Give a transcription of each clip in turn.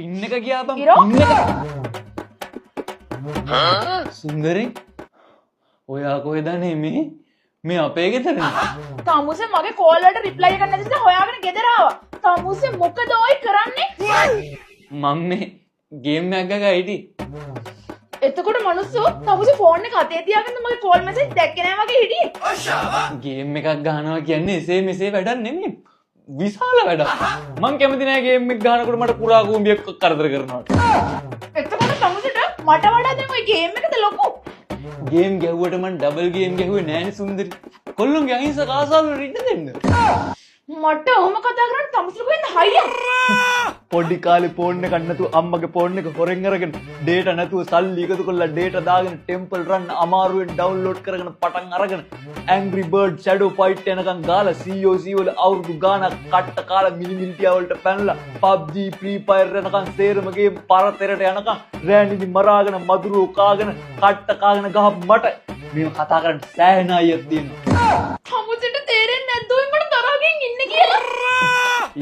පින් එක ගියා බං. ඉරෝ? පින් එක. සුන්දරේ ඔයා කොහෙද නෙමේ? මේ අපේ ගෙදරනේ. තමුසේ මගේ කෝල් වලට රිප්ලයි එකක් නැති නිසා හොයාගෙන ගෙදර ආවා. තමුසේ මොකද ඔය කරන්නේ? මම මේ ගේම් එකක් ගගා හිටියේ. එතකොට මනුස්සෝ තමුසේ ෆෝන් එක අතේ තියාගෙන මගේ කෝල් මැසේජ් දැක්කේ නෑ වගේ හිටියේ. ගේම් එකක් ගහනවා කියන්නේ එසේ මෙසේ වැඩක් නෙමෙයි. විශාල වැඩක්. මං කැමති නෑ ගේම් එක ගහනකොට මට කුරා කූඹියක් කරදර කරනවා. එතකොට තමුසේට මට වඩා දැන් ඔය ගේම් එකද ලොකු. ගේම් ගැහුවට මං ඩබල් ගේම් ගැහුවේ නෑනේ සුන්දරි. කොල්ලොන්ගේ අහිංසක ආසාව වලට ඉන්න දෙන්න. මට ඔහොම කතා කරන්න තමුසේට කොහෙන්ද හයිය? පොඩි කාලේ ෆෝන් එකක් නැතුව අම්මගේ ෆෝන් එක හොරෙන් අරගෙන ඩේටා නැතුව සල්ලි එකතු කරලා ඩේටා දාගෙන ටෙම්පල් රන් අමාරුවෙන් ඩවුන්ලෝඩ් කරගෙන පටන් අරගෙන Angry Bird Shadow Fight යනකම් ගාලා COC වල අවුරුදු ගානක් කට්ට කාලා මිලිමිලිටියා වලට පැනලා PUBG Free Fire යනකම් සේරම ගේම් පරතරයට යනකම් රෑනිදි මරාගෙන මදුරුව කාගෙන කට්ට කාගෙන ගහපු මට මේ කතා කරන්න සෑහෙන අයියක් තියෙනවා. තමුසේට තේරෙන්නේ නැද්ද ඔය මට තරහකින් ඉන්නේ කියලා?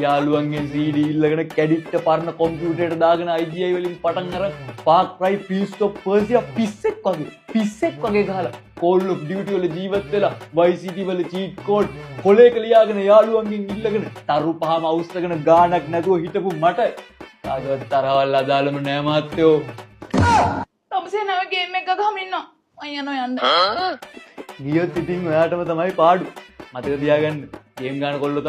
යාළුවන්ගෙන් CD ඉල්ලගෙන කැඩිට්ට පරණ කොම්පියුටරයට දාගෙන IGI වලින් පටන් අර Far Cry Prince of Persia පිස්සෙක් වගේ ගහලා Call of Duty වල ජීවත් වෙලා Vice City වල cheat code කොලේක ලියාගෙන යාළුවන්ගෙන් ඉල්ලගෙන තරු පහම අවුස්සගෙන ගානක් නැතුව හිටපු මට කාගවත් තරවල් අදාළම නෑ මාත්‍යෝ. තමුසේ නම ගේම් එක ගහමින් ඉන්නවා. මම යනවා යන්න. ගියොත් ඉතින් ඔයාටම තමයි පාඩු. මතක තියාගන්න ගේම් ගන්න කොල්ලෝ තමයි